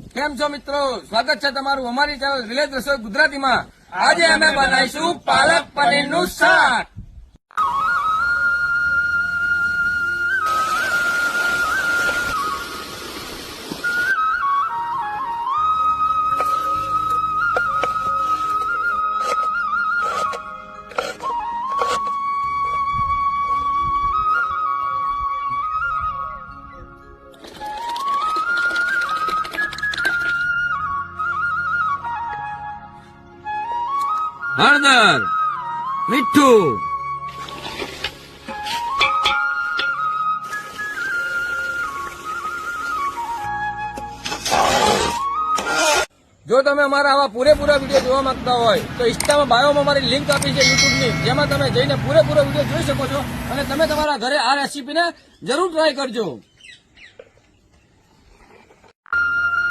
કેમ છો મિત્રો? સ્વાગત છે તમારું અમારી ચેનલ વિલેજ રસોઈ ગુજરાતીમાં. આજે અમે બનાવીશું પાલક પનીરનું શાક. હળદર, મીઠું, જો તમે અમારા આવા પૂરેપૂરા વિડીયો જોવા માંગતા હોય તો ઇન્સ્ટામાં બાયોમાં અમારી લિંક આપી છે યુટ્યુબની, જેમાં તમે જઈને પૂરેપૂરો વિડીયો જોઈ શકો છો અને તમે તમારા ઘરે આ રેસીપીને જરૂર ટ્રાય કરજો.